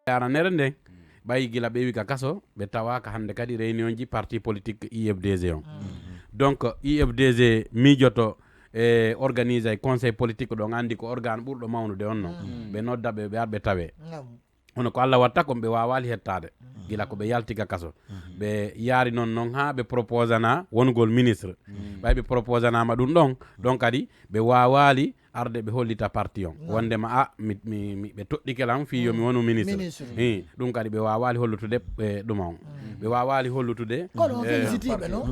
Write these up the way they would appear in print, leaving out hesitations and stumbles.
aranere nden ɓayi gila ɓeewi ka kaso ɓe tawaka hande kadi réunion ji parti politique IFDG on donc IFDG miijoto organise conseil politique ɗon andi ko organe ɓurɗo mawnude on noon ɓe nodda ɓe arɓe tawe hono ko Allah watta kon ɓe wawali hettade gila ko ɓe yaltiga kaso ɓe yaari noon ha ɓe proposana wongol ministre ɓay ɓe proposanama ɗum ɗon ɗon kadi ɓe wawali arde ɓe hollita parti on wondema ɓe toɗɗikelam fi yomi wonu ministre ɗum kadi ɓe wawali hollutude ɗuma on ɓe wawali hollutude kono félicitiɓe non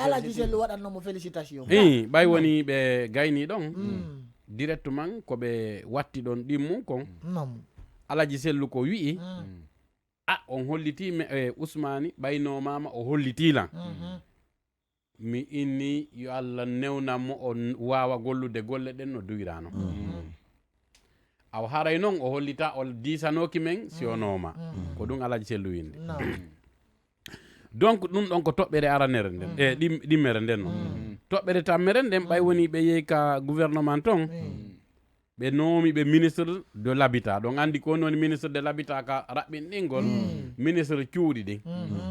Alaji Sellu waɗannomo félicitation ɓay woni ɓe gayni ɗon directement ko ɓe watti ɗon ɗimmu kon Alaji Sellu ko wi'i on holliti Ousmane ɓaynomama o hollitilan mi inni yo Allah newnanmo o wawa gollude golle ɗen no duwirano aw haray noon o hollita o disanoki men si onoma ko ɗum Alaji Sellu windi donc ɗum ɗon ko toɓɓere aranere nden ɗimmere nden noon toɓɓere tammere nden ɓay woni ɓe yehi ka gouvernement ton ɓe noomi ɓe ministre de l'habitat ɗon andi ko woni ministre de l'habitat ka raɓɓinɗingol ministre cuuɗi ɗin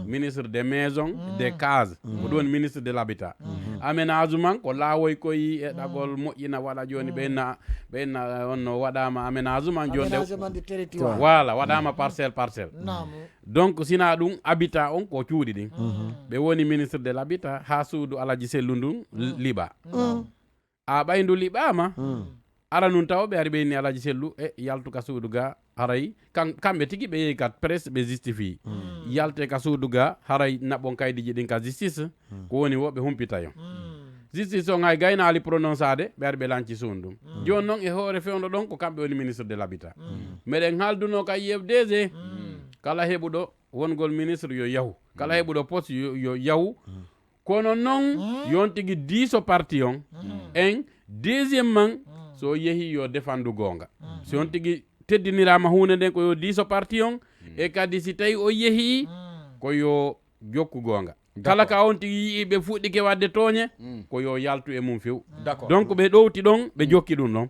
ministre des maisons des cases ko ɗum woni ministre de l'habitat aménagement ko laawoy koye e ɗagol moƴƴina waɗa joni ɓenna on no waɗama aménagement jonde voilà waɗama parcelle donc sina ɗum habitat on ko cuuɗi ɗin ɓe woni ministre de l'habitat ha suudu Alaji Sellu ndun liɓa a ɓayndu liɓama ara nun taw ɓe ari ɓe inni Alaji Sellu yaltu ka suudu ga haray kamɓe tigi ɓe yehi ka presse ɓe justifie yalte ka suudu ga haray naɓɓon kaydiji ɗin ka justice ko woni woɓe humpitayo justice on hay gaynali prononçade ɓe ari ɓe lanci suundum joni noon e hoore fewndo ɗon ko kamɓe woni ministre de l'habitat meɗen haalduno ka IFDG kala heɓuɗo wongol ministre yo yahu kala heɓuɗo poste yo yahu kono noon yon tigi diiso parti on en deuxiémement so yehi yo défendu gonga so on tigi teddinirama hunde nden ko yo diiso parti on e kadi si tawi o yehi ko yo jokku gonga kala ka on tigi yii ɓe fuɗɗike wadde tooñe ko yo yaltu e mum few donc ɓe ɗowti ɗon ɓe jokki ɗum ɗon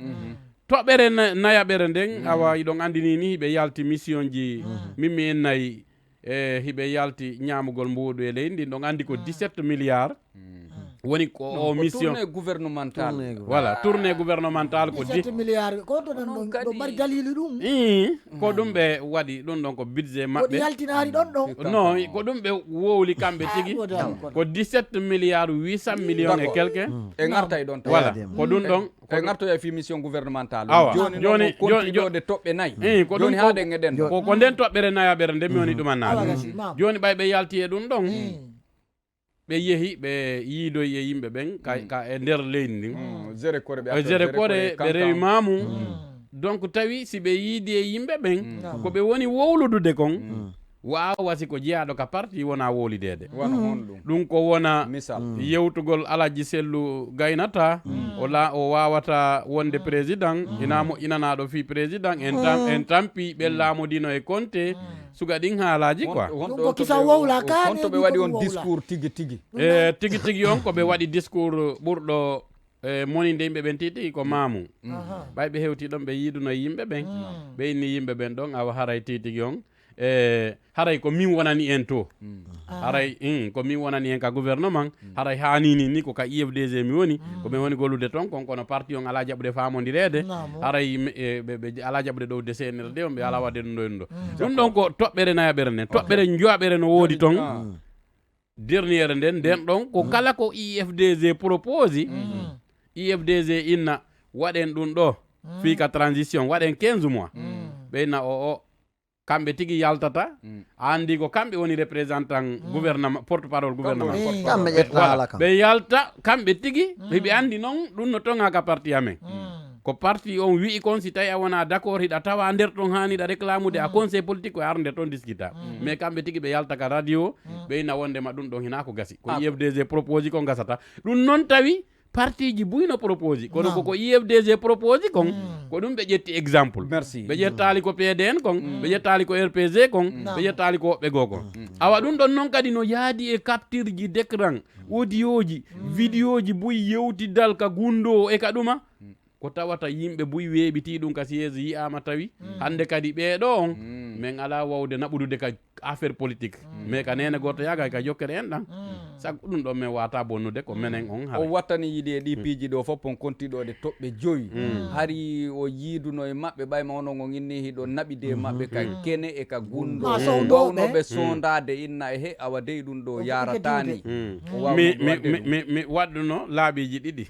toɓɓere nayaɓere nden awa iɗon andini ni hiɓe yalti mission ji mimmi en nayi hiɓe yalti ñamugol mbuɗu e leydi ɗin ɗon andi ko 17 milliards woni ko mission tournée gouvernementale voilà tournée gouvernementale ko 17 milliards ko to nan ɗo mari dalili ɗum ko ɗum ɓe waɗi ɗum ɗon ko budget maɓɓe yaltinari ɗon ɗo non ko ɗum ɓe wowli kamɓe tigi ko 17 milliards 800 millions et quelque e garta e ɗon voilà ko ɗum ɗon e gartoya e fi mission gouvernementale joni de toɓɓe nayyi ko joni haade geɗen ko nden toɓɓere nayaɓere nde mi woni ɗumannaade joni ɓay ɓe yalti e ɗum ɗon ɓe yehi ɓe yiidoyi e yimɓe ɓen ka e nder leydi ndin géré kore ɓe rewi mamu donc tawi si ɓe yiidi e yimɓe ɓen ko ɓe woni wowludude kon wawa si ko jeeyaɗo ka parti wona wowlidede ɗum ko wona yewtugol Alaji Sellu gaynata o wawata wonde président ina moƴƴinanaɗo fi président en tampi ɓe laamodino e Conté suga ɗin haalaji quoi honto ɓe waɗi on discours tigi tigi on ko ɓe waɗi discours ɓurɗo moninde yimɓe ɓen tigi ko Mamou ɓay ɓe hewti ɗon ɓe yiiduno e yimɓe ɓen ɓe inni yimɓe ɓen ɗon awa haray tigi on haray ko min wonani en to haray ko min wonani en ka gouvernement haray hanini ni ko ka IFDG mi woni ko ɓe woni gollude toon kon kono parti on ala jaɓude famodirede haray ɓe ala jaɓude ɗowde senirde on ɓe ala wadde ɗum ɗo ɗum ɗon ko toɓɓere nayaɓere nden toɓɓere joaɓere no woodi toon derniére nden ɗon ko kala ko IFDG propose IFDG inna waɗen ɗum ɗo fii ka transition waɗen 15 mois ɓeyna o kamɓe tigi yaltata andi ko kamɓe woni représentant gouvernement porte parole gouvernement ɓe yalta kamɓe tigi ɓe andi noon ɗum no tonga ka parti amen ko parti on wi'i kon si tawi a wona d' accord hiɗa tawa nder ɗon haniɗa réclamude a conseil politique o arde toon discuta mais kamɓe tigi ɓe yalta ka radio ɓeyna wondema ɗum ɗon hina ko gasi ko IFDG propose kon gasata ɗum noon tawi parti ji buyno propose kono koko IFDG propose kon ko ɗum ɓe ƴetti exemple ɓe ƴettali ko PDN kon ɓe ƴettali ko RPG kon ɓe ƴettali ko woɓɓe goo kon awa ɗum ɗon noon kadi no yaadi e capture ji d'écran audio ji vidéo ji buyi yewtidal ka gundo e ka ɗuma ko tawata yimɓe buy weeɓiti ɗum ka siége yiyama tawi hande kadi ɓeeɗo on min ala wawde naɓudude ka affaire politique mais ka nene goto yaga ka jokkere en ɗan sago ɗum ɗon min wata bonnude ko menen on o wattani yiiɗi e ɗi piiji ɗo fof on kontiɗode toɓɓe joyi hari o yiiduno e maɓɓe ɓayma onon on inni hiɗo naɓide maɓɓe ka kene e ka gundo wawnoɓe sondade inna e he awa dey ɗum ɗo yaratani mi waɗɗuno laaɓiji ɗiɗi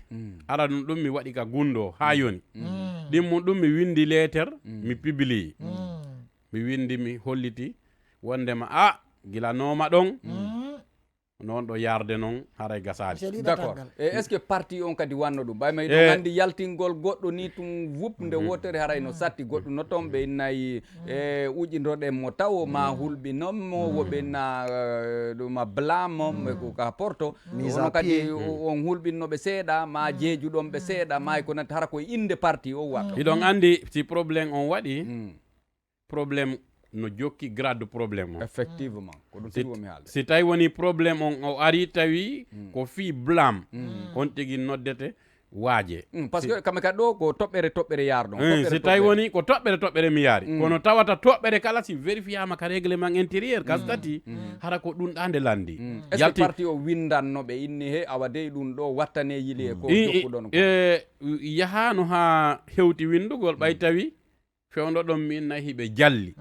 ara ɗum mi waɗi ka gundo ha yoni ɗimmum ɗum mi windi lettere mi publie mi windi mi holliti wondema gila nooma ɗon noon ɗo yarde noon haray gasali d'accord e est ce que parti on kadi wanno ɗum ɓayma ɗo andi yaltingol goɗɗo ni tum wupde wotere haray no satti goɗɗo noton ɓe innayi e uƴintoɗen mo taw ma hulɓinommo woɓe na ɗuma blâme ko ka porto ono kadi on hulɓinnoɓe seeɗa ma jeejuɗon ɓe seeɗa ma ko natti hara koye inde parti o waɗa iɗon andi si probléme on waɗi probléme no jokki grade probléme o effectivement ko ɗum tigi womi haalde si tawi woni probléme on o ari tawi ko fi blâme on tigi noddete waaje par ce que kamɓe kadi ɗo ko toɓɓere yarɗon si tawi woni ko toɓɓere mi yaari kono tawata toɓɓere kala si vérifiama ka réglement intérieur kas tati hara ko ɗum ɗande landi est ce que parti o windanno ɓe inni he awa dey ɗum ɗo wattane yili e ko jokkuɗon yahano ha hewti windugol ɓay tawi fewndo ɗon min nayi hiɓe jalli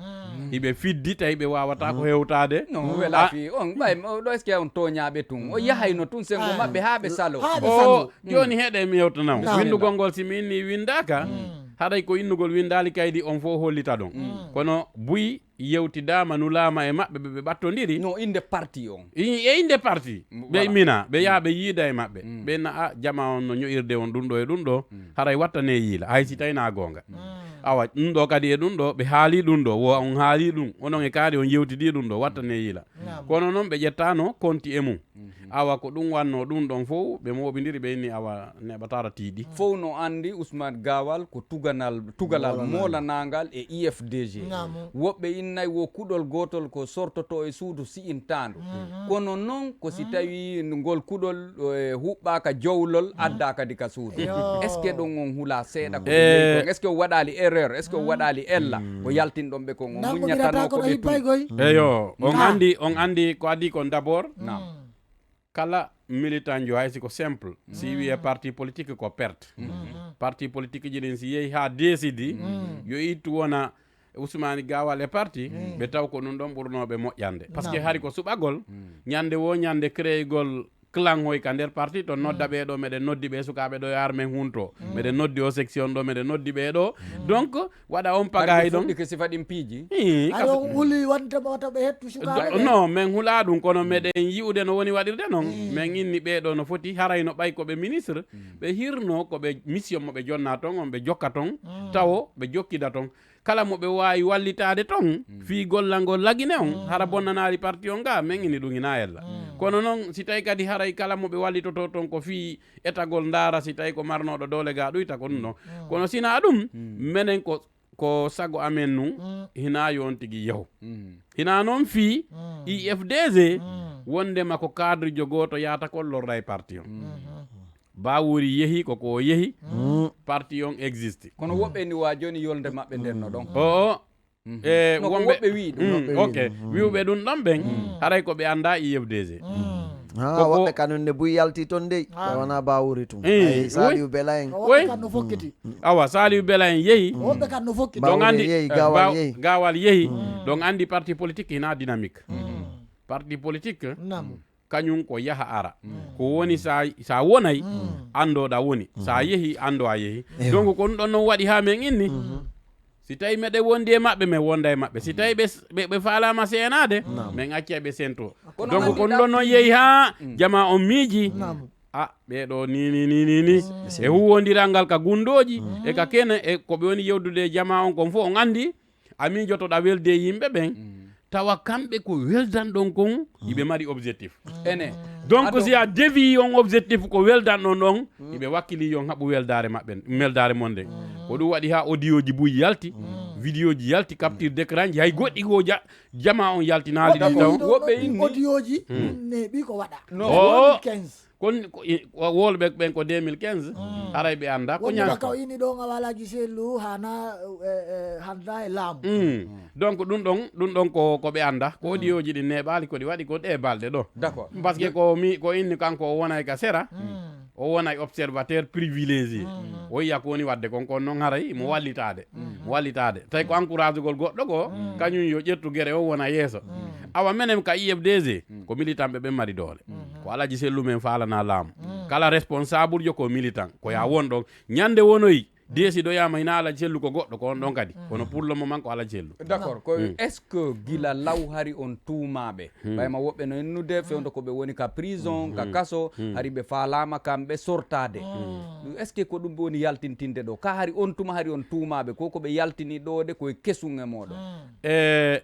hiɓe fiddi tawi ɓe wawata ko hewtade non wela fi on ɓay ɗo est ce que on toñaɓe tun o yahayno tun sengo maɓɓe ha ɓe salo joni heeɗe mi yewtanamo windugol ngol simi inni windaka haɗay ko innugol windali kaydi on fof hollita ɗon kono buy yewtidama nulama e maɓɓe ɓe ɓattodiri no inde parti on e inde parti ɓe mina ɓe yaha ɓe yiida e maɓɓe ɓe na jama on no ño'irde on ɗum ɗo e ɗum ɗo haray wattane yiila hay si tawi na gonga awa ɗum ɗo kadi e ɗum ɗo ɓe haali ɗum ɗo wo on haali ɗum onon e kaari on yewtidi ɗum ɗo wattane yiila kono noon ɓe ƴettano konti e mum awa ko ɗum wanno ɗum ɗon fof ɓe moɓidiri ɓe inni awa neɓatara tiiɗi fof no andi Ousmane Gawal ko tugalal molanagal e IFDG woɓɓe innayi wo kuɗol gotol ko sortoto e suudu si'intandu kono noon ko si tawi ngol kuɗol huɓɓaka jowlol adda kadi ka suudu est ce que ɗon on hula seeɗa ko est ce que o waɗali erreur est ce que o waɗali ella ko yaltinɗon ɓe kon o muñatano ko ɓe tu eyo on andi ko adi kon d' abord kala militant jo hay siko simple si wiye parti politique ko perte parti politique ji ɗin si yeehi ha décidi yo ittu wona Ousmane Gawal e parti ɓe taw ko ɗum ɗon ɓurnoɓe moƴƴande par ce que hari ko suɓagol ñande wo ñande créégol clan hoy ka nder parti to nodda ɓeɗo meɗen noddi ɓe sukaɓe ɗo yar men hunto meɗen noddi o section ɗo meɗen noddi ɓeɗo donc waɗa on pagayi ɗon ɗi sifa ɗin piiji huli wonta ɓe hettu sukaɓe non min hula ɗum kono meɗen yi'ude no woni waɗirde noon min inni ɓeɗo no foti harayno ɓay koɓe ministre ɓe hirno koɓe mission mo ɓe jonna ton on ɓe jokka ton tawo ɓe jokkida ton kala mo ɓe wawi wallitade ton fi gollal ngol lagine on hara bonnanari parti on ga min ini ɗum ina ella kono noon si tawi kadi haray kala mo ɓe wallitoto ton ko fi etagol ndaara si tawi ko marnoɗo dole ga ɗuyta ko ɗum ɗon kono sina ɗum menen ko sago amen nu hina yon tigui yahu hina noon fi IFDG wondema ko cadre jogoto yata kollorra e parti on bawuri yehi koko yehi parti on existe kono woɓɓe ni wa joni yolde maɓɓe ndenno ɗon wonɓe wi ɗum ok wiwɓe ɗum ɗon ɓen haray ko ɓe anda IFDG woɓɓe kanunde buy yalti toon dey ɓe wona bawuri tum Saliou Bela en awa Saliou Bela en yehi ɗon andi Gawal yehi ɗon andi parti politique hina dynamique parti politique kañum ko yaha ara ko woni sa wonay andoɗa woni sa yehi ando a yehi donc ko ɗum ɗon noon waɗi ha men inni si tawi meɗe wondi e maɓɓe min wonda e maɓɓe si tawi ɓe falama seenade min acci ɓe sento donc ko ɗum ɗon noon yehi ha jama on miiji ɓeɗo ni e huwodiral ngal ka gundoji e ka kene e koɓe woni yewdude jama on kon fof on andi a miijotoɗa welde yimɓe ɓen tawa kamɓe ko weldan ɗon kon yiɓe mari objectif ene donc si a dévi on objectif ko weldan ɗon ɗon yiɓe wakkili yon haɓu weldare maɓɓe meldare mon nden ko ɗum waɗi ha audio ji buy yalti vidéo ji yalti capture d'écran ji hay goɗɗi go jama on yaltinaali ɗi taw woɓɓe inni audio ji ne ɓi ko waɗa kon wolɓe ɓen ko 2015 haray ɓe anda ko ñaka ko ini ɗon awalaji sellu hana handa e laamu donc ɗum ɗon ko ɓe anda ko audio ji ɗi neɓali koɗi waɗi ko ɗe balɗe ɗo d'accord par ce que ko inni kanko o wonay ka sera o wonay observateur privilégié o yiya ko woni wadde kon noon haray mo wallitade tawi ko encourage gol goɗɗo ko kañum yo ƴettu guere o wona yeeso awa menen ka IFDG ko militant ɓe mari doole ko alaji sellu men falana laamu kala responsable jo ko militant ko ya won ɗon ñande wonoyi décidoyama ina alaji sellu ko goɗɗo ko on ɗon kadi kono pour le moment ko alaji sellu d'accord ko est ce que gila law hari on tuumaɓe ɓayma woɓɓe no ennude fewdo koɓe woni ka prison ka kaso hari ɓe falama kamɓe sortade est ce que ko ɗum ɓe woni yaltintinde ɗo ka hari on tuma hari on tuumaɓe ko koɓe yaltini ɗode koye kesuge moɗon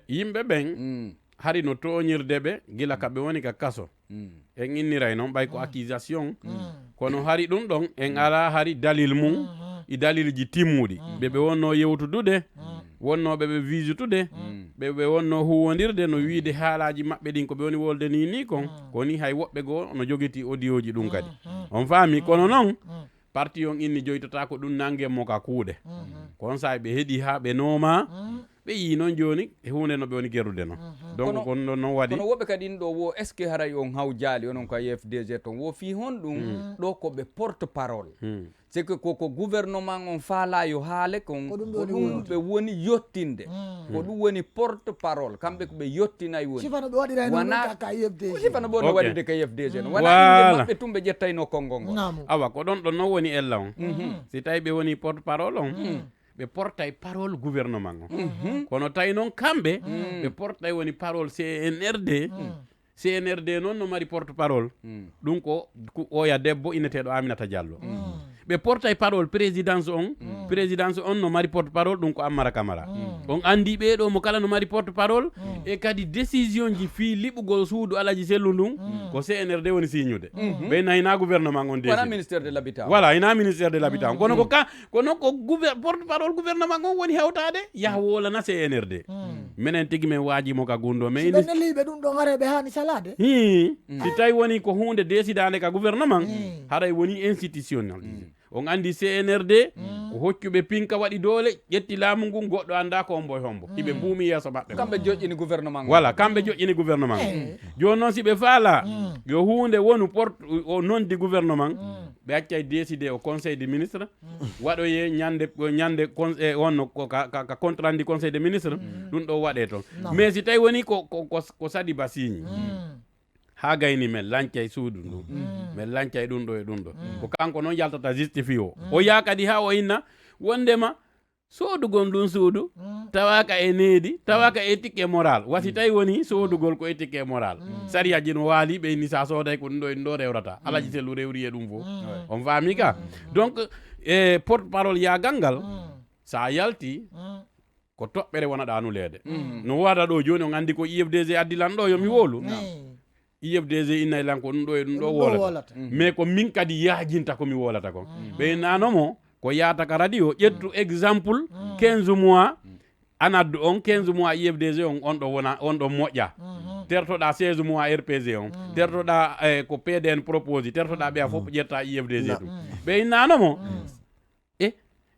yimɓe ɓen hari no toñirde ɓe gila kaɓe woni ka kaso en inniray noon ɓay ko accusation kono hari ɗum ɗon en ala hari dalil mum i dalilji timmuɗi ɓeɓe wonno yewtudude wonnoɓe ɓe visitude ɓeɓe wonno huwodirde no wiide haalaji maɓɓe ɗin ko ɓe woni wolde ni kon koni hay woɓɓe goo no joguiti audio ji ɗum kadi on faami kono noon parti on inni joytata ko ɗum nanguemmo ka kuuɗe kon sa ɓe heeɗi ha ɓe nooma ɓe yi noon joni hunde no ɓe woni gerrude noon donc kon ɗon noon waɗi kono woɓɓe kadi ɗo wo est ce que haray on haw jaali onon ko IFDG ton wo fi hon ɗum ɗo koɓe porte parole c'est que koko gouvernement on faala yo haale kon ko ɗum ɓe woni yottinde ko ɗum woni porte parole kamɓe ko ɓe yottinay woni sifano ɓe waɗirayno ka IFDG sifano ɓe no waɗide ka IFDG no wona inde maɓɓe tum ɓe ƴettayno konngol ngol awa ko ɗon ɗon noon woni ella on si tawi ɓe woni porte parole on ɓe portay parole gouvernement o kono tawi noon kamɓe ɓe portay woni parole CNRD noon no mari porte parole ɗum ko oya debbo inneteɗo Aminata Diallo ɓe portay parole présidence on no mari porte parole ɗum ko Ammara Camara on andi ɓeɗo mo kala no mari porte parole e kadi décision ji fi liɓugol suudu alaji sellu ndun ko CNRD woni signude ɓe nayina gouvernement on wona ministère de l'habitat voilà ina ministère de l'habitat kono ko porte parole gouvernement on woni hewtade yaha wolana CNRD minen tigui men waajimo ka gundo mais ɓe nelliɓe ɗum ɗon hareɓe hani salade si tawi woni ko hunde décidade ka gouvernement haray woni institutionnel on andi CNRD ko hoccuɓe pinka waɗi doole ƴetti laamu ngun goɗɗo anda ko omboy hombo hiɓe mbuumi yeeso maɓɓe kamɓe joƴƴini gouvernement voilà kamɓe joƴƴini gouvernement joni noon si ɓe faala yo hunde wonu porte o nondi gouvernement ɓe accay décidé au conseil des ministres waɗoye ñande wonno ka compte rendu conseil des ministres ɗum ɗo waɗe toon mais si tawi woni ko sadi basiñi ha gayni men lancay suudu ndu men lancay ɗum ɗo e ɗum ɗo ko kanko noon yaltata justifie o yaa kadi ha o inna wondema soodugol ɗum suudu tawaka e needi tawaka éthique e moral wasi tawi woni soodugol ko éthique e moral sariyaji no waali ɓe inni sa sooday ko ɗum ɗo en ɗo rewrata alaji sellu rewri e ɗum fof on faami ka donc e porte parole yagal ngal sa yalti ko toɓɓere wona ɗanuleede no waɗa ɗo joni on andi ko IFDG addilan ɗo yomi wolu IFDG innay lan ko ɗum ɗo e ɗum ɗo wolata mais ko min kadi yaajinta komi wolata kon ɓe nanomo ko yaata ka radio ƴettu exemple 15 mois anaddu on 15 mois IFDG on ɗo wona on ɗo moƴƴa tertoɗa 16 mois RPG on tertoɗa ko PDN propose tertoɗa ɓeya fof ƴetta IFDG tum ɓe innanomo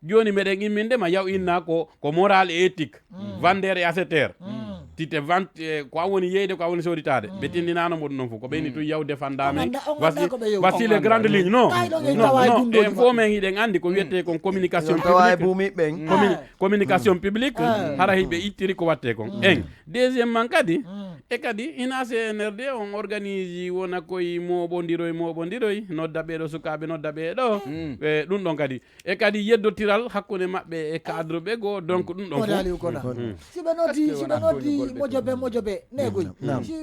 joni meɗen immindema yaw inna ko moral et éthique vendeur et acheteur tite vente ko woni yeyde ko woni soditade ɓe tindinano mo ɗum noon fof ko ɓeyni tun yaw défendame voici les grandes lignes non e fo men hiɗen andi ko wiyete kon communication publique communication publique hara hiɓe ittiri ko watte kon deuxiémement kadi e kadi ina CNRD on organise wona koye moɓodiroy nodda ɓeɗo sukaɓe nodda ɓeɗo ɗum ɗon kadi e kadi yeddotiral hakkude maɓɓe e cadre ɓe goo donc ɗum ɗon fof siɓe noddi mojoɓe negoy si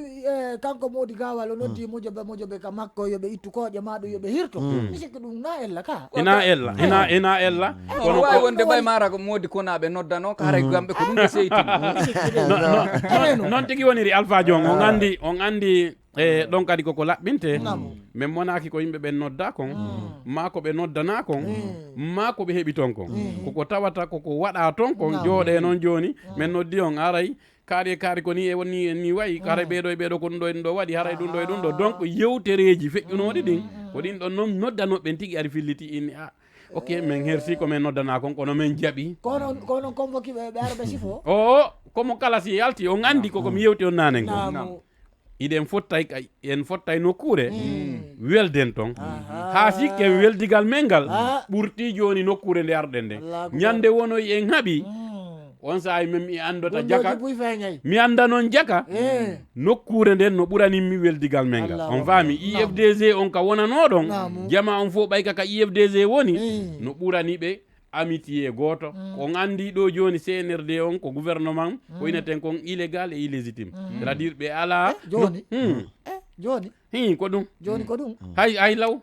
kanko Mody Gawal o noddi mojoɓe ka makko yoɓe ittu kooƴe maɗum yoɓe hirto mi sikki ɗum na ella ka ina ella kono wawi wonde ɓay mara ko Mody konaɓe noddano ko haray gamɓe ko ɗum ɓe seytini noon tigui woniri Alpha Diong on andi e ɗon kadi koko laɓɓinte min monaki ko yimɓe ɓen nodda kon ma ko ɓe noddana kon ma ko ɓe heeɓi ton kon koko tawata koko waɗa ton kon jooɗe noon joni min noddi on aray kaari ko ni e woni ni wayi haray ɓeeɗo ko ɗum ɗo en ɗo waɗi haray ɗum ɗo e ɗum ɗo donc yewtereji feƴƴunoɗi ɗin ko ɗin ɗon noon noddanoɓen tigui ari filliti inni ok min hersi komin noddana kon kono min jaaɓi kono convoqué ɓe ara ɓe sifo komo kala si yalti on andi kokomi yewti on nanen ko iɗen fottay nokkure welden ton ha sikke weldigal men ngal ɓurti joni nokkure nde arɗen nde ñande wonoy en haaɓi on sahay mi andota jaka mi anda noon jaka nokkure nden no ɓuranimmi weldigal men ngal on faami IFDG on ka wonanoɗon jama on fo ɓay kaka IFDG woni no ɓuraniɓe amitié goto on andi ɗo joni CNRD on ko gouvernement ko ineten kon illégal et illégitime c'est à dire ɓe ala joni ko ɗum hay law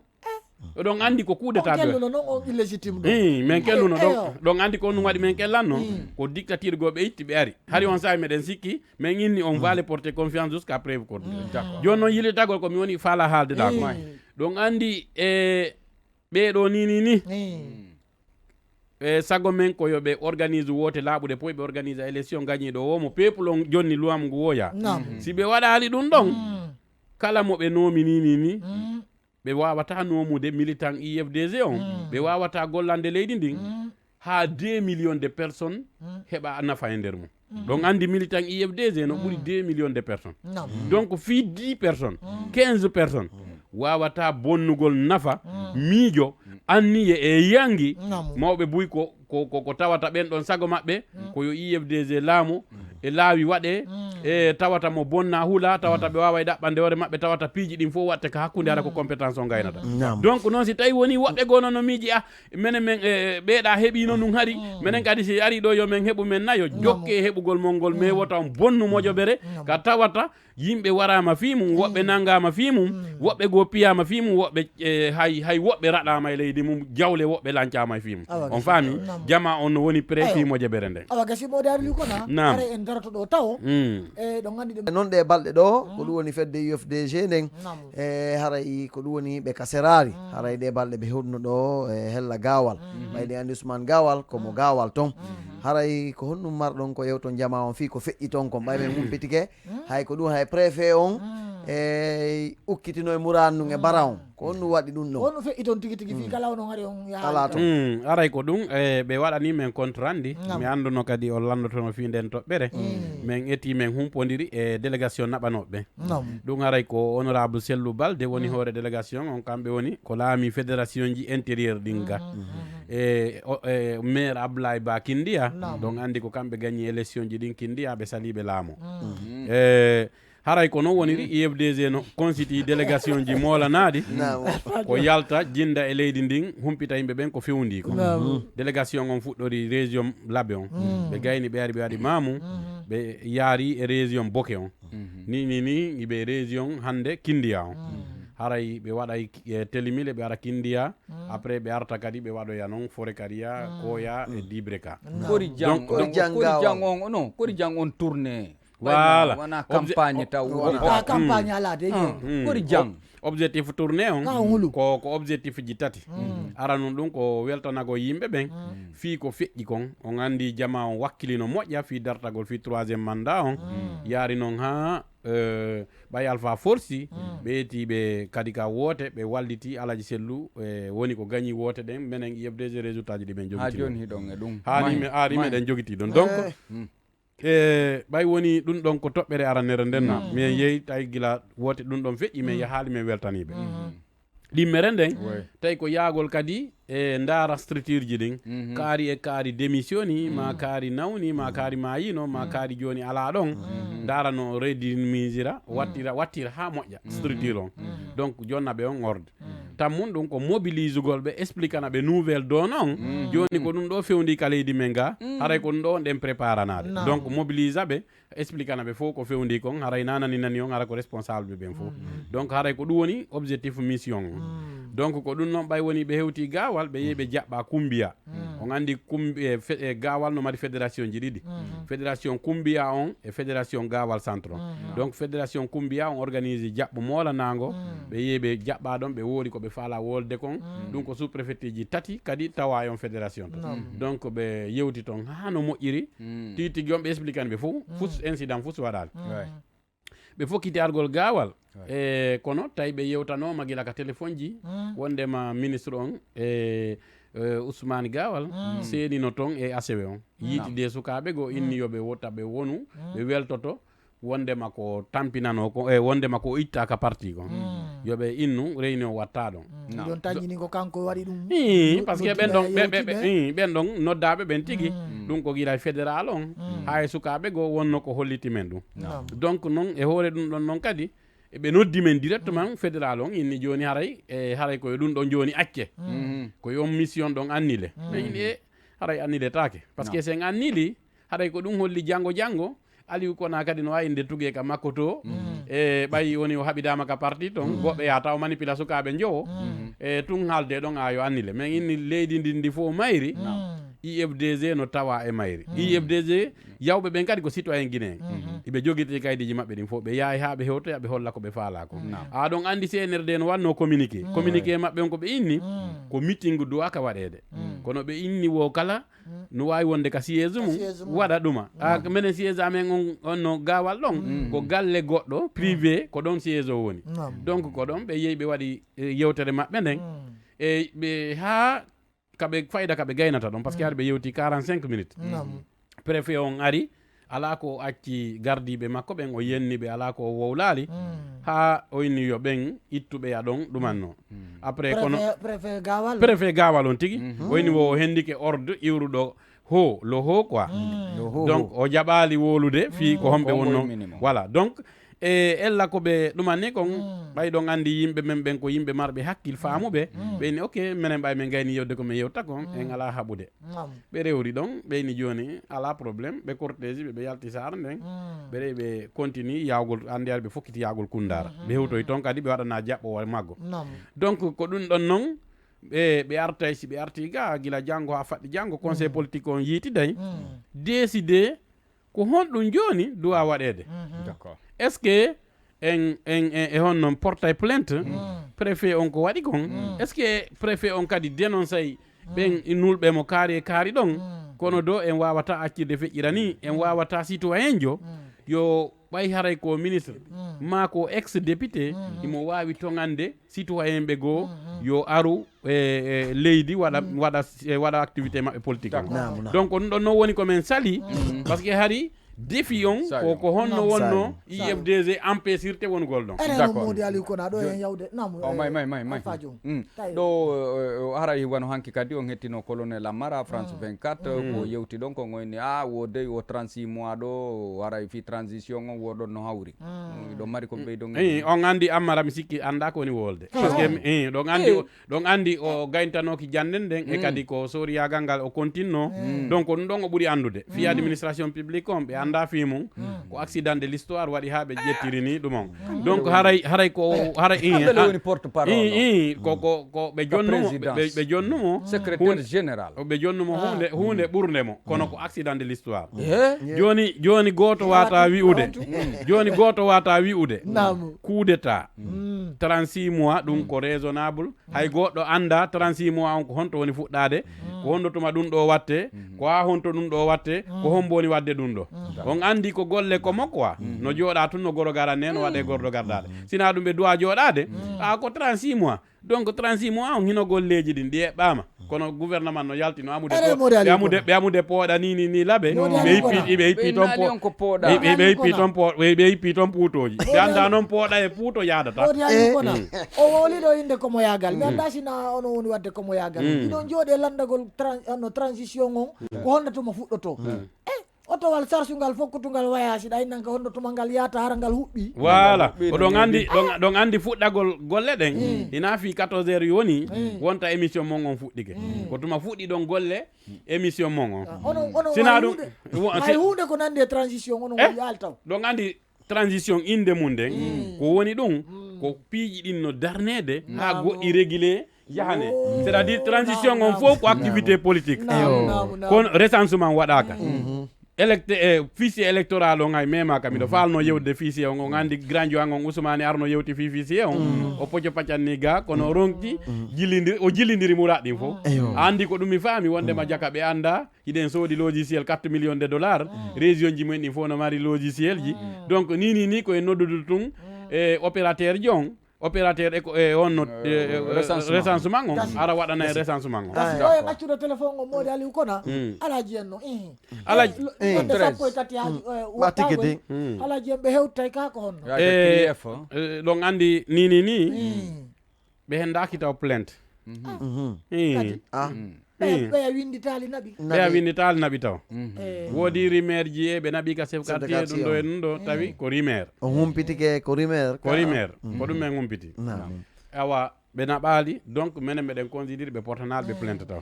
oɗon andi ko kuudeta min kelluno ɗon andi ko ɗum waɗi min kellanno ko dictature goɓe itti ɓe ari hari on sahi meɗen sikki min inni on va les porter confiance jusqu'à preuve contraire joni noon yilitagol komi woni faala haalde ɗa ko ɗon andi ɓeɗo ni sago men ko yoɓe organise wote laaɓude po ɓe organise élection gañiɗo womo peuple on jonni luwam ngu woya si ɓe waɗali ɗum ɗon kala mo ɓe nominini ni ɓe wawata nomude militant IFDG on ɓe wawata gollande leydi ndin ha 2 millions de personnes heɓa nafa e nder mum donc andi militant IFDG no ɓuuri 2 millions de personnes donc fi 10 personnes 15 personnes wawata bonnugol nafa miijo anniye e yangi mawɓe buy ko tawata ɓen ɗon sago maɓɓe koyo IFDG laamu e laawi waɗe e tawata mo bonna hula tawata ɓe wawa e ɗaɓɓande hoore maɓɓe tawata piiji ɗin fof watte ko hakkude hara ko compétence o gaynata donc noon si tawi woni woɓɓe gono no miiji minen men ɓeeɗa heeɓino ɗum hari minen kadi si ari ɗo yo min heeɓu men nayo jokke heɓugol mol ngol mais wota on bonnu moƴoɓere ka tawata yimɓe warama fi mum woɓɓe nangama fi mum woɓɓe go piyama fi mum woɓɓe hay woɓɓe raɗama e leydi mum jawle woɓɓe lancama e fi mum on faami jama on no woni pré fi moƴoɓere nde awa gasimo darli kona ara en darto ɗo taw e ɗo gandi noon ɗe balɗe ɗo ko ɗum woni fedde UFDG nden haray ko ɗum woni ɓe kaserari haray ɗe balɗe ɓe hewɗuno ɗo e hella gawal ɓayde andi Ousmane Gawal komo gawal ton haray ko honɗum marɗon ko yewton jama on fi ko feƴƴi ton kon ɓay men humpitike hay ko ɗum hay préfet on e ukkitino e murannu e bara on ko honɗum waɗi ɗum ɗon honɗum feƴƴi toon tigi tigi fi kala onon hari on ala toon aray ko ɗum ɓe waɗani men compte rendu mi anduno kadi o landotono fi nden toɓɓere min etti min humpodiri e délégation naɓanoɓe ɗum aray ko honorable Sellou Balde woni hoore délégation on kamɓe woni ko laami fédération ji intérieur ɗin ga e maire Ablaye Ba Kindiya donc andi ko kamɓe gagni élection ji ɗin Kindiya ɓe saliɓe laamo haray ko noon woniri IFDG no constitue délégation ji moolanaɗi ko yalta jinda e leydi ndin humpita yimɓe ɓen ko fewndi ko délégation on fuɗɗori région Labé on ɓe gayni ɓe ari ɓe waɗi Mamou ɓe yaari e région Boké on ni ɓe région hande Kindiya on haray ɓe waɗay Télimile ɓe ara Kindiya après ɓe arta kadi ɓe waɗoya noon Forekaria Koya e Dibreka kori jang on tourné voilà wana campagne taw campagne ala de kori jang objectif tourné on ko objectif ji tati aranum ɗum ko weltanago yimɓe ɓen fi ko feƴƴi kon on andi jama on wakkilino moƴƴa fi dartagol fi 3e mandat on yaari noon ha ɓay Alpha Forsi ɓe eti ɓe kadi ka woote ɓe walliti Alaji Sellou woni ko gagni woote ɗen minen IFDG résultat ji ɗi ɓen jogiti haari meɗen jogiti ɗon donc ɓay woni ɗum ɗon ko toɓɓere aranere ndenna min yeehi tawi gila woote ɗum ɗon feƴƴi min yahaali min weltaniɓe ɗimmere nden tawi ko yaagol kadi e ndaara structure ji ɗin kaari démissioni ma kaari nawni ma kaari mayino ma kaari joni ala ɗon ndaara no reddimisira wattira ha moƴƴa structure on donc jonnaɓe on orde tan mum ɗum ko mobilise gol ɓe expliquana ɓe nouvelle don on joni ko ɗum ɗo fewndi ka leydi men ga haray ko ɗum ɗo on ɗen préparanade donc mobilise ɓe expliquana ɓe fof ko fewndi kon haray nanani nani on hara ko responsable ɓe ɓen fof donc haray ko ɗum woni objectif mission on donc ko ɗum noon ɓay woni ɓe hewti gawal ɓe yehi ɓe jaɓɓa Kumbiya on andi gawal no mari fédération ji ɗiɗi fédération Kumbiya on e fédération gawal centre on donc fédération Kumbiya on organise jaɓɓo moolanago ɓe yeeɓe jaɓɓa ɗon ɓe woodi koɓe faala wolde kon ɗum ko sous préfecture ji tati kadi tawa on fédération to donc ɓe yewti toon ha no moƴƴiri titi on ɓe explique ani ɓe fus incident fus waɗali ɓe fokkiti argol gawal e kono tawi ɓe yewtanoma gila ka téléphone ji wondema ministre on Ousmane Gawal seedino toon e ACW on yiiti de sukaɓe go inni yoɓe wotta ɓe wonu ɓe weltoto wondema ko tampinano ko wondema ko ittaka parti kon yoɓe innu réunion watta ɗon ɗon tañini ko kanko waɗi ɗum par ce que ɓen ɗon noddaɓe ɓen tigui ɗum ko gila fédéral on hay sukaɓe go wonno ko holliti men ɗum donc noon e hoore ɗum ɗon noon kadi ɓe noddi men directement fédéral on inni joni haray koye ɗum ɗon joni acce ko yon mission ɗon annile mais ini haray annile take par ce que sen annili haray ko ɗum holli janggo Aliou Kona kadi no wawi ndetugue ka makko to e ɓayi woni o haɓidama ka parti toon goɓɓe ya taw manipula sukaɓe jowo e tun haalde ɗon yo annile mais inni leydi ndi fof mayri IFDG no tawa e mayri IFDG yawɓe ɓen kadi ko citoyen guinéen iɓe joguiti kaydiji maɓɓe ɗin fof ɓe yaahi ha ɓe hewtoya ɓe holla koɓe faala ko ɗon andi CNRD no wanno communiqué maɓɓe on koɓe inni ko meeting duwa ka waɗede kono ɓe inni wo kala no wawi wonde ka siége mum waɗa ɗuma minen siége amen on no gawal ɗon ko galle goɗɗo privé ko ɗon siége o woni donc ko ɗon ɓe yeehi ɓe waɗi yewtere maɓɓe nden e ɓe ha kaɓe fayda kaɓe gaynata ɗon par ce que ɓe yewti 45 minutes préfet on ari ala ko acci gardiɓe makko ɓen o yenniɓe ala ko wowlali ha o inni yo ɓen ittuɓe ya ɗon ɗumanno après kono préfet gawal on tigui o inni wo hendike ordre iwruɗo le haut quoi donc o jaɓali wolude fi ko homɓe wonno voilà donc e ella koɓe ɗumanni kon ɓay ɗon andi yimɓe men ɓen ko yimɓe marɓe hakkil faamuɓe ɓeyni ok minen ɓay min gayni yewde komin yewta kon en ala haɓude ɓe rewri ɗon ɓeyni joni ala probléme ɓe cortége ɓe yalti sar nden ɓe rewi ɓe continue yawgol andi ar ɓe fokkiti yawgol kundara ɓe hewtoy toon kadi ɓe waɗana jaɓɓo maggo donc ko ɗum ɗon noon ɓe artay si ɓe arti ga gila janggo ha faɗɗi janggo conseil politique on yiiti dañ décidé ko honɗum joni duwa waɗede d'accord est ce que en honnon portay plainte préfet on ko waɗi kon est ce que préfet on kadi dénoncey ɓen nulɓe mo kaari ɗon kono do en wawata accirde feƴƴira ni en wawata citoyen jo yo ɓay haray ko ministre ma ko ex député imo wawi tongande citoyen ɓe goo yo aru leydi waɗa activité maɓɓe politique donc ɗum ɗon noon woni komin sali par ce que hari défi on ko honno wonno IFDG empêchirte wongol ɗon d'accord modi Aliou Kona ɗo en yawde may ɗo haray wano hanki kadi on hettino colonel Amara France 24 ko yewti ɗon ko goyni wodey o 36 mois ɗo haray fi transition on woɗon no hawri ɗo mari ko ɓeydon on andi Amara mi sikki anda ko woni wolde parce que ɗon andi o gayntanoki janden nden e kadi ko soriyagal ngal o continno donc ɗum ɗon o ɓuuri andude fi administration publique on ɓe anda fi mum ko accident de l'histoire waɗi ha ɓe ƴettiri ni ɗum on donc haray ko woni porte parole ko ɓe jonnumo secrétaire général ɓe jonnumo hunde ɓurde mo kono ko accident de l'histoire joni goto wata wi'ude coup d'état 36 mois ɗum ko raisonnable hay goɗɗo anda 36 mois on ko honto woni fuɗɗade ko hondotuma ɗum ɗo watte ko ha honto ɗum ɗo watte ko hombo woni wadde ɗum ɗo on andi ko golle komo quoi no jooɗa tun no goro garane no waɗe gordo gardaɗe sina ɗum ɓe duwa jooɗade ko 36 mois donc 36 mois on hino golleji ɗin ɗi eɓɓama kono gouvernement no yalti no ɓe amude pooɗa ni laaɓe ɓe hippi toon puutoji ɓe anda noon pooɗa e puuto yadata o woliɗo inde komo yagal mi anda sina ono woni wadde komo yagal iɗon jooɗe landagol transition on ko honnatuma fuɗɗoto otowal sarsungal fokkutungal wayasi ɗa innanka honnotuma ngal yata hara ngal huɓɓi voilà ko ɗon andi fuɗɗagol golle ɗen ina fi 14 heures yoni wonta émission mon on fuɗɗike ko tuma fuɗɗi ɗon golle émission mon on sina ɗum hay hunde ko nandi e transition onon woni altaw ɗon andi transition inde mum nden ko woni ɗum ko piiji ɗin no darnede ha goɗɗi régulé yahane c'est-à-dire transition on fof ko activité politique kono recensement waɗaka fichier électoral o ngay mema kam miɗo falno yewde fichier on andi grandio an on Ousmane arno yewti fichier on o poƴƴo paccanni ga kono ronki jillidiri muraɗi fof andi ko ɗum mi faami wondema jaka ɓe anda hiɗen soodi logiciel 4 millions de dollars région ji mumen ɗi fof no mari logiciel ji donc ni koye noddude tun opérateur ji on opérateur on recensement on ara waɗana e recensement on o e ɓaccuɗo téléphone o modi aliou kona alaji en no alaji wonde sappo e tati wattiguede alaji en ɓe hewttay ka ko honno ɗon andi ni ɓe hen dakitaw plainte ɓeya winditali naɓi taw woodi rimaire ji ɓe naɓi ka chef quartier ɗum ɗo e ɗum ɗo tawi ko rimaire o humpitike ko rimaire ko ɗum en humpiti awa ɓe naɓali donc minen meɗen considére ɓe portanalɓe plainte taw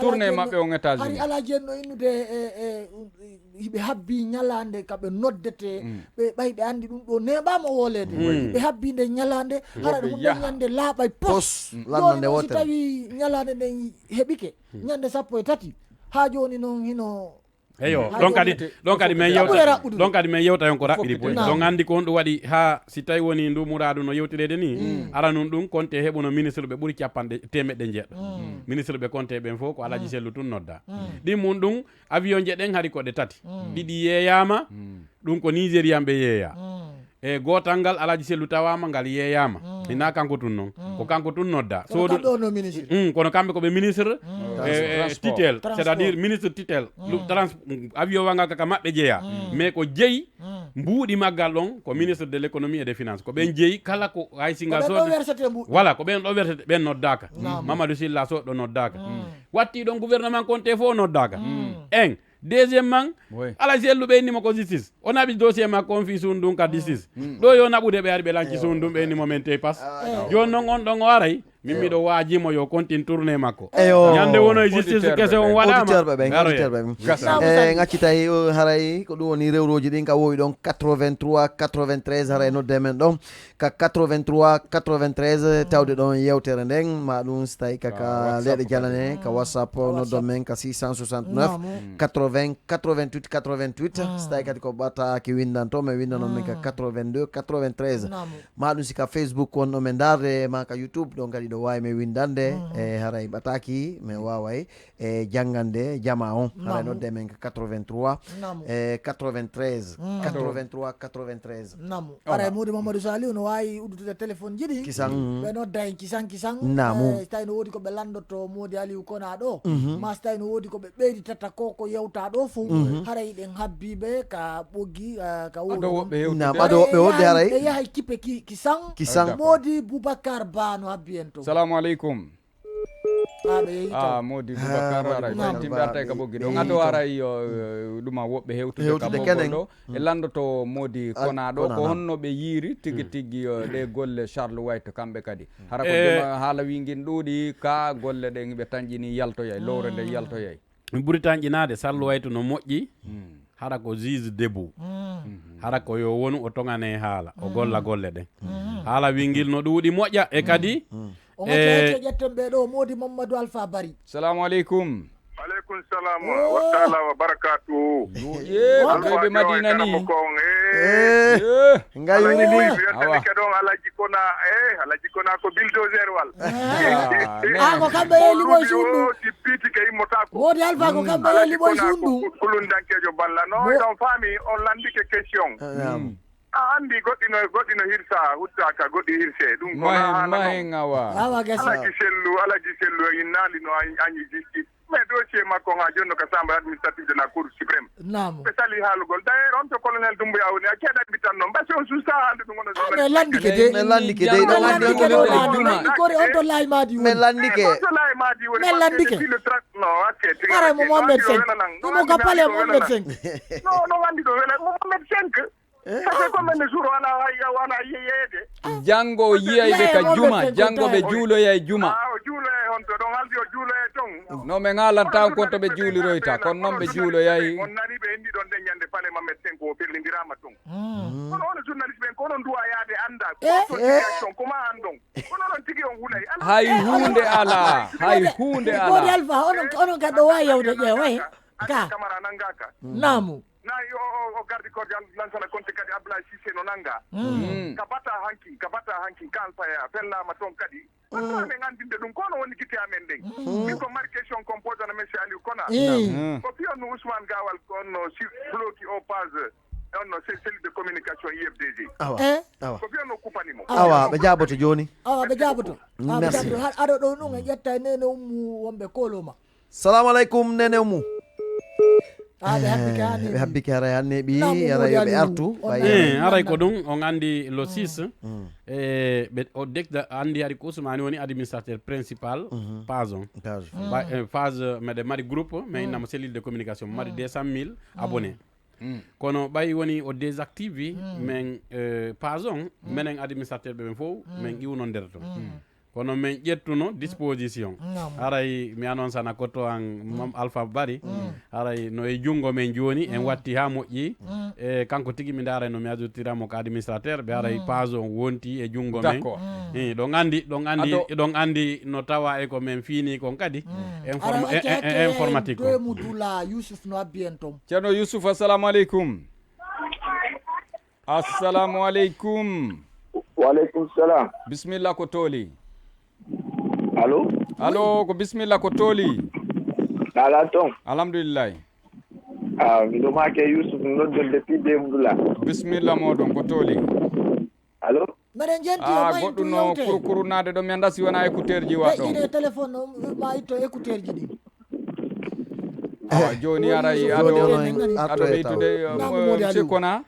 tourné maɓɓe on étage hari alaji en no innude hiɓe habbi ñalande kaɓe noddete ɓe ɓay ɓe andi ɗum ɗo neɓama wolede ɓe habbi nde ñalande hara ɗum ɗon ñande laaɓay pos joni so tawi ñalande nden heɓike ñande sappo e tati ha joni noon hino eyo ɗon kadi min yewta yon ko raɓɓiɗi boy ɗon andi ko on ɗum waɗi ha si tawi woni ndu muraadu no yewtirede ni ara nun ɗum compte heɓuno ministre ɓe ɓuuri capanɗe temeɗɗe jeeɗɗo ministre ɓe compte ɓen fof ko alaji sellu tun nodda ɗin mum ɗum avion je ɗen haari koɗe tati ɗiɗi yeeyama ɗum ko nigérian ɓe yeeya e gotal ngal alaji sellu tawama ngal yeeyama ina kanko tun noon ko kanko tun nodda kono kamɓe koɓe ministre tutelle c'est à dire ministre tutelle avion wanga kaka maɓɓe jeeya mais ko jeeyi mbuuɗi maggal ɗon ko ministre de l'économie et des finances ko ɓen jeeyi kala ko hay singal voilà ko ɓen ɗo wersete ɓen noddaka Mamadou Sylla soɗɗo noddaka watti ɗon gouvernement Conté fof noddaka deuxièmement ala selluɓe innimo ko justice o naɓi dossier makko on fi sundum ka justice ɗo yo naɓude ɓe ari ɓe lanci sundum ɓe innimo men te passe joni noon on ɗon o aray min miɗo waajimo yo continue tourné makko ñande wono e justice kese on waɗama gaccitay haray ko ɗum woni rewroji ɗin ka wowi ɗon 83 93 haray nodde men ɗon ka 83 93 tawde ɗon yewtere nden ma ɗum so tawi kaka leɗe jalane ka whatsapp noddon men ka 669 80 88 88 so tawi kadi ko ɓatta ki windanto mi windanon men ka 82 93 ma ɗum sika facebook wonɗo men darde ma ka youtube ɗon kadi ɗo wawi mi windande e haray ɓataki mi waway e jangande jama on haray nodde men ka 83 e 93 83 93 namu aray modi Mamadou Saliou no wawi uddude téléphone jiɗi kisan ɓe nodda en kisan namu so tawi no woodi ko ɓe landoto Modi Aliou Kona ɗo ma so tawi no woodi ko ɓe ɓeyditata ko yewta ɗo fo haray ɗen habbiɓe ka ɓoggi ka aɗo woɓɓe wodde haray ɓe yahay kippe kisan Modi Boubacar Ba no habbi en to salamu aleykum Modi Boubacar aray timɓe arta ka ɓoggi ɗo gato aray ɗuma woɓɓe hewtude ka ɓoggol ɗo e landoto Modi Kona ɗo ko honno ɓe yiiri tigui tigui ɗe golle Charles White kamɓe kadi hara ko joma haala wingin ɗuuɗi ka golle ɗe ɓe tañƴini yaltoyay lowre nde yaltoyay mi ɓuuri tañƴinade Charles White no moƴƴi hara ko juge debout hara ko yo wonu o togane haala o golla golle ɗen haala wingil no ɗuuɗi moƴƴa e kadi o gacce ƴetten ɓe ɗo Modi Mamadou Alpha Bari salamu aleykum aleykum salam wa taala wa barakatuhu ɓe Madina ni ngayuri ni ke ɗon alaji kona ko bulldozer wal ko kamɓe yeliɓoy sundu si piiti ke immotako Modi Alpha ko kamɓe yeliɓoy sundu kulundankejo balla no ɗon faami on landike question andi goɗɗino hirsa huttaka goɗɗi hirse ɗum mahen alaji sellu innali no añi justice mais dossier makko ha jonno ka chambre administrative de la cour suprême ɓe sali haalugol d'ailleurs on to colonel Doumbouya woni a keeɗaɓi tan noon mbasi on susta hande ɗum gono mais landike de kori on to laymadi woni to laymadi woni mais landike no akke ara mo Mohamed 5 ɗumo ka pale Mohamed 5 no wandi ɗo wele Mohamed 5 sake commune jour wana yeeyede janggo yiyayɓe ka juma janggo ɓe juuloya e juma o juulo e on to ɗon haldi o juulo e ton no men ngalan taw ko to be juuliroyta kon non be juulo yayi on nani ɓe indi ɗon de ñande pale mamet sen ko pellindirama ton kono on journaliste ɓen kono duwa yaade anda ko situation koma an ɗon kono non tigi on hulay hay hunde ala hay hunde ala ko alfa onon ka ɗo wa yewde ƴeeway ka camara nangaka namu nayi o garde cordial lansana konte kadi Abdoulaye Cissé no nanga ka bata hankin kan saya fellama toon kadi men andinde ɗum kono woni guite amen ndeng min ko mari question composana monsieur Aliou Kona ko fi on no Ousmane Gawal on bloqué au page on no cellule de communication IFDG ko fi on no kupanimo awa ɓe jaboto joni ɓe jaboto merci aɗo ɗo ɗum e ƴetta nene ummu wonɓe koloma salamu aleykum nene ummu ɓe habbike haray hanne ɓi haray yoɓe artu haray ko ɗum on andi le 6 ɓe o dekda andi hari ko Ousmane woni administrateur principal page on page meɗe mari groupe mais innama cellule de communication mari 200 000 abonnés kono ɓay woni o désactive men page on menen administrateur ɓe ɓen fof min iwno nder ton kono min ƴettuno disposition haray mi annonce ko to an mam Alpha Bari haray no e jungo men joni en watti ha moƴƴi e kanko tigi mi daara no mi ajurtiramo ko administrateur ɓe haray page on wonti e jungo men ɗon andi no tawa e ko men fini kon kadi informatique ko mudula Youssouf no abbi en ton ceerno Youssouf assalamu aleykum assalamu aleykum wa aleykum salam bisimilla ko tooli allo ko bisimilla ko tooli ala ton alhamdulillahi miɗo make Youssouf noddol depuis Demdoula bisimilla moɗon ko tooli allo mbeɗen jenti goɗɗum no kurkurunade ɗo mi anda si wona écouteur ji wa ɗon ine téléphone ma itto écouteur ji ɗi joni aray aɗo ɓeytude monsieur Kona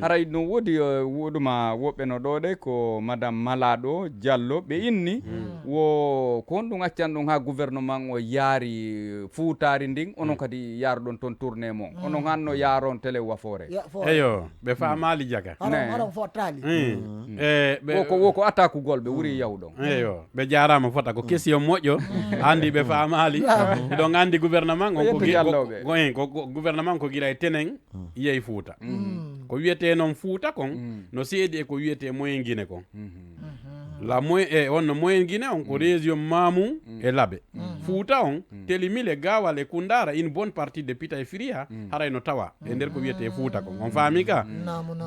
haray no woodi woɗuma woɓɓe no ɗo ɗe ko madame Malaɗo Diallo ɓe inni wo ko honɗum accan ɗum ha gouvernement o yaari fuutari ndin onon kadi yaaruɗon toon tourné mon onon hanno yaaron télé wafore eyo ɓe famali jaga aɗon fottali woko attaque gol ɓe wuri yawɗon eyo ɓe jarama fota ko question moƴƴo andi ɓe famali ɗon andi gouvernement on ko gouvernement ko gila e tenen yey fuuta ko wiyete noon fuuta kon no seedi e ko wiyete moyen guine kon la moyen wonno moyen guine on ko région Mamou e Labé fuuta on Télimile Gawal e Koundara une bonne partie de Pita e Firia haray no tawa e nder ko wiyete fuuta kon on faami ka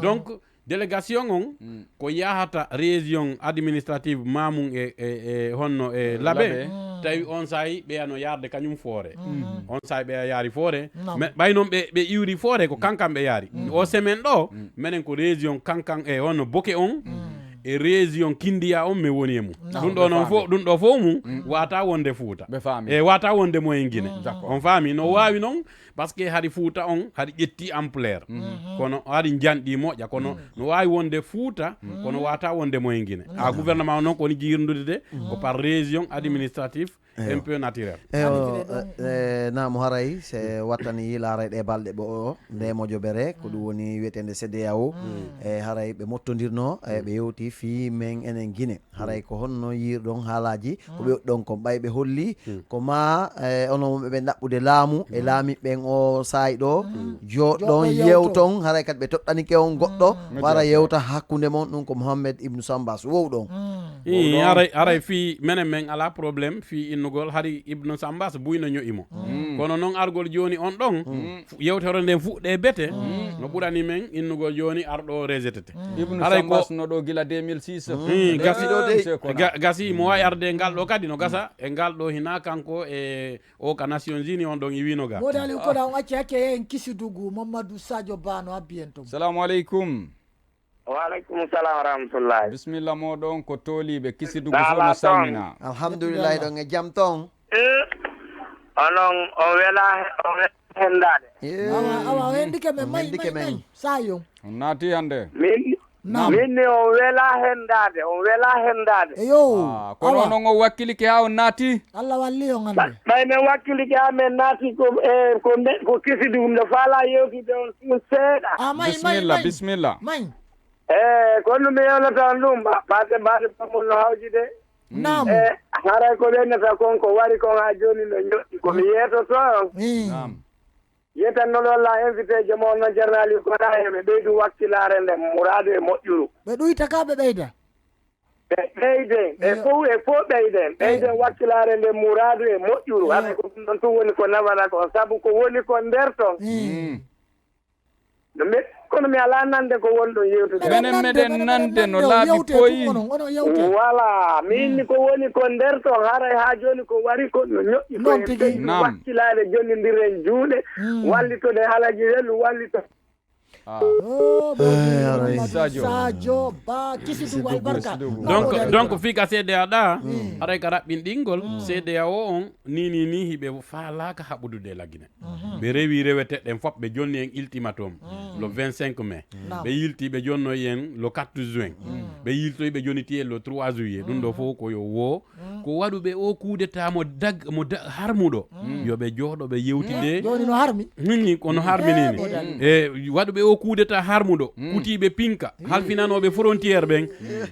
donc délégation on ko yahata région administrative Mamou e honno e Labé tawi on sayi ɓeyano yarde kañum foore on sayi ɓeya yaari foore ɓay noon ɓe iwri foore ko kankan ɓe yaari o semaine ɗo minen ko région kankan e honno Boke on e région Kindiya on mi woni e mum ɗum ɗo fof mum wata wonde fuuta e wata wonde moyen guine on faami no wawi noon par ce que haɗi fuuta on haɗi ƴetti ampleur kono haɗi janɗi moƴƴa kono no wawi wonde fuuta kono wata wonde moyen guine gouvernement noon kowoni jirdude de ko par région administrative un peu naturel namo haray se wattani laaray ɗe balɗe ɓo ndemojo bere ko ɗum woni wiyetende CEDEAO e haray ɓe mottodirno ɓe yewti fi men enen Guinée haray ko honno yirɗon haalaji ko ɓe ɗon ko ɓay ɓe holli ko ma onon ɓe ɗaɓɓude laamu e laamiɓɓen o saay ɗo joɗɗon yewton haray kadi ɓe toɗɗanike on goɗɗo wara yewta hakkude mon ɗum ko Mohamed Ibnou Sambas wowɗon aray fi menen men ala probléme fi innugol hari Ibnou Sambas buyno ño'imo kono noon argol joni on ɗon yewtere nden fuɗɗe bete no ɓurani men innugol joni arɗo rejetete Ibnou Sambas no ɗo gila 2006 gasi mo wawi arde ngal ɗo kadi no gasa e ngal ɗo hina kanko e o ka Nations Unies on ɗon iwino ga modali koɗa on acci hakke en kisidugu Mamadou Sadio Ba no abbi en ton salamu aleykum waaleykum salam wa rahmatullahi bisimilla moɗon ko tooliɓe kisidugu fof no salmina alhamdoulillahi ɗon e jaam ton onon o wela hendade awa hendike men may sayon on naati hande minni on wela hendade eyo kono onon o wakkilike ha on naati Allah walli on hande ɓay men wakkilike ha men naati ko kisidugum no faala yewtide on sin seeɗa bisimilla kono mi yewnata on ɗum ɓade pamol no hawji de Naam. Haray ko lennata kon ko wari kon ha joni no ñoƴƴi komi yeetoto Naam. yetanno ɗon la invité jomo no journaliste ko ɗa heɓe ɓeydu wakkilare nde mouradu e moƴƴuru ɓe ɗuyta ka ɓe ɓeyda ɓeyden e fof ɓeyden wakkilare nde mouradu e moƴƴuru haɗa ko ɗum ɗon tun woni ko nawata ko saabu ko woni ko nder ton kono mi ala nande ko woni ɗon yewtude menen meɗen nande no laaɓi poyi voilà min ni ko woni ko nder ton haray ha joni ko wari ko no ñoƴƴi koye ɓeydu wakkilade jonnodiren juuɗe wallitode halaji wellu wallito Sadio ba kisidu wal barka donc fika CDA ɗa aray ka raɓɓin ɗingol CDA o on ni hiɓe faalaka haɓudude laggine ɓe rewi reweteɗen foof ɓe jonni en ultimatum le 25 mai ɓe yilti ɓe jonnoyi en le 4 juin ɓe yiltoyi ɓe joniti en le 3 juillet ɗum ɗo fof koyo wo ko waɗuɓe o kudeta mo harmuɗo yoɓe jooɗo ɓe yewtide joni no harmi kono harminini e waɗuɓe o kudeta harmuɗo kutiɓe pinka halfinanoɓe frontiére ɓen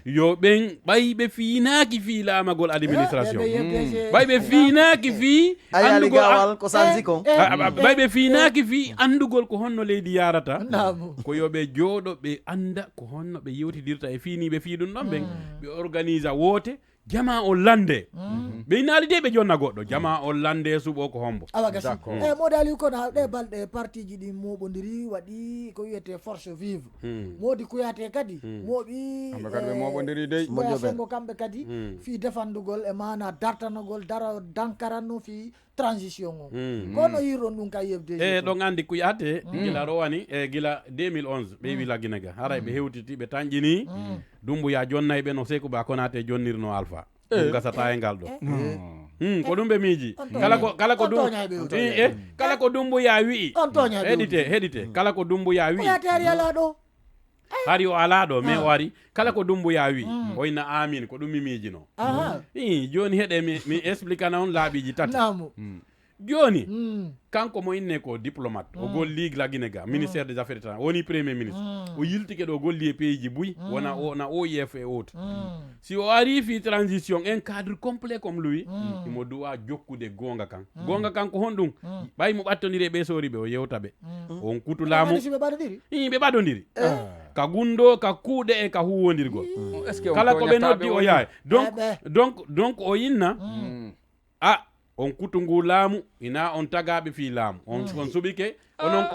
yo ɓen ɓayɓe fiinaki fi laamagol administration ɓayɓe fiinaki fi andugol ko sansi kon ɓayɓe fiinaki fi andugol ko honno leydi yarata ko yoɓe jooɗo ɓe anda ko honno ɓe yewtidirta e fiiniɓe fi ɗum ɗon ɓen ɓe organise woote jama o lande ɓe inaali de ɓe jonna goɗɗo jama o lande suɓo ko hombo awa gasi modali kono ɗe balɗe parti ji ɗi moɓodiri waɗi ko wiyete force vive modi kuyate kadi moɓi kamɓe moɓodiri dey sengo kamɓe kadi fi defandugol e mana dartanogol dara dankaranno fi transition o kono yirɗon ɗum ka yefde ɗon andi kuyate gila rowani e gila 2011 ɓe wi lagginaga haray ɓe hewtiti ɓe tanƴini Dumbuya jonnayɓe no Sékou Ba Konaté jonnirno Alpha ɗum gasata e ngal ɗo ko ɗum ɓe miiji kala ko Dumbuya wi'i heɗite kala ko Dumbuya wi'i hari o ala ɗo mais o ari kala ko Dumbuya wi'i o inna amin ko ɗum mi miijino joni heɗe mi expliquana on laaɓiji tati joni kanko mo inne ko diplomate o golli Guinée ga ministère des affaires étrangères woni premier ministre o yiltike ɗo golli e pays ji buy wona OIF e autre si o ari fi transition un cadre complet comme lui imo duwa jokkude gonga kan ko honɗum ɓay mo ɓattodiri e ɓe soriɓe o yewta ɓe on kutu laamu ɓe ɓaɗodiri ka gundo ka kuuɗe e ka huwodirgol kala ko ɓe noddi o yaay donc o yinna on kutu ngu laamu ina on tagaɓe fi laamu on suɓike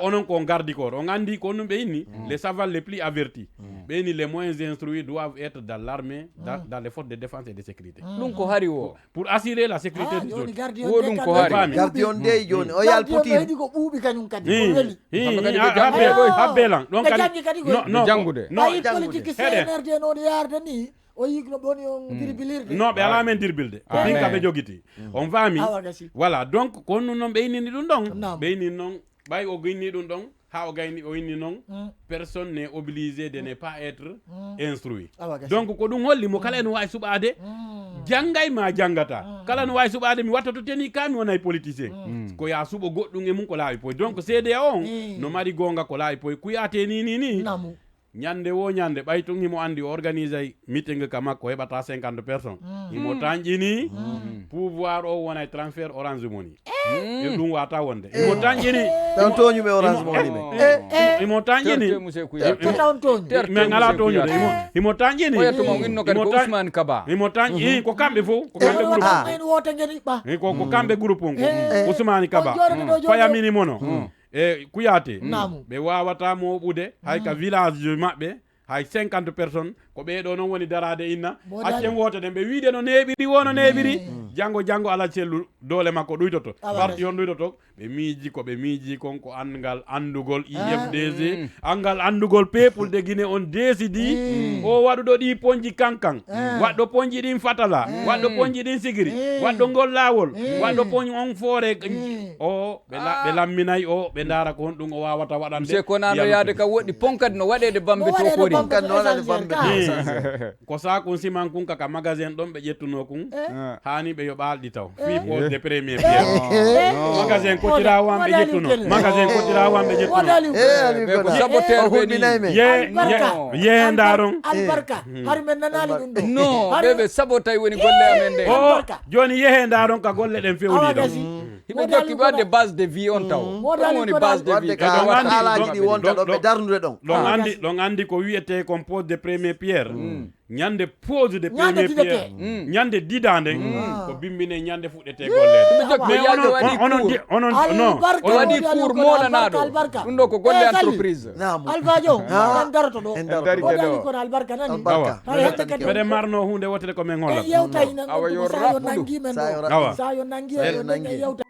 onon ko gardi kor on andi ko ɗum ɓe inni les savants les plus avertis ɓe ni les moins instruits doivent être dans l'armée dans les forces de défense et de sécurité ɗum ko hari o pour assurer la sécurité du zone wo ɗum ko hari gardion de joni o yal putin ko ɓuuɓi kañum kadi habbelan ɗon kadi jangude ayi politique CNRD noon yarde ni o yigno boni on dirbilirde non ɓe ala men dirbilde ko pinka ɓe jogiti on faami voilà donc ko honno noon ɓe innini ɗum ɗon ɓe inni noon ɓay o inni ɗum ɗon ha o inni noon personne n'est obligé de ne pas être instruit donc ko ɗum holli mo kala ene wawi suɓade janggay ma janggata kala no wawi suɓade mi watta to teni ka mi wonay politicien ko ya suɓo goɗɗum e mum ko laawi poy donc CDA on no mari gonga ko laawi poy kuyate ni ñande wo ñande ɓay tun himo andi o organise meeting ka makko heɓata 50 personnes himo tanƴini pouvoir o wona transfert Orange Money e ɗum wata wonde himo tanƴini tan toñuɓe Orange Money ɓe himo tanƴini min ala toñude himo tanƴini himo tanƴini ko kamɓe fo ko kamɓe groupe on ko Ousmane Kaba Fayamini Mono e kuyate ɓe wawata moɓude hay ka village maɓɓe hay 50 personnes ko ɓeɗo noon woni darade inna accen wote ɗen ɓe wiide no neɓiri wono neɓiri janggo ala cellu doole makko ɗuytoto parti on ɗuytoto ɓe miiji ko ɓe miiji konko angal andugol IFDG angal andugol peuple de Guinée on décidi o waɗuɗo ɗi ponji kankan waɗɗo ponji ɗin fatala waɗɗo ponji ɗin sigiri waɗɗo ngol lawol waɗɗo poñ on foore o ɓe lamminayi o ɓe daara ko honɗum o wawata waɗande monsieur konano yaade ka woɗɗi ponkadi no waɗede bambe to kori ko sakun siman kun kaka magasin ɗon ɓe ƴettuno kun hani ɓe yo ɓalɗi taw fi pose de premier pierre magasin kotira wan ɓe ƴettuno magasin kotira wan ɓe ƴettuno ko saboteur ye ndaron albarka har men nanali ɗum ɗo non ɓeɓe sabotay woni golle amen nde joni yehe ndaron ka golle ɗen fewni ɗo hiɓe jokki wadde base de vie on taw ɗum woni base de vie alaji ɗi wonta ɗo ɓe darnude ɗon ɗon andi ko wiyete comme pose de premier pierre ñande pose de premier pierre ñande didande ko bimbine ñande fuɗɗete gollede o waɗi cour molanaɗo ɗum ɗo ko golle entreprise albajo en daroto ɗo ɗo kono albarka nani mbeɗe marno hunde wotere ko men hollat yewta ina awa yo sa yo nangi men ɗo sa yo nangi yewta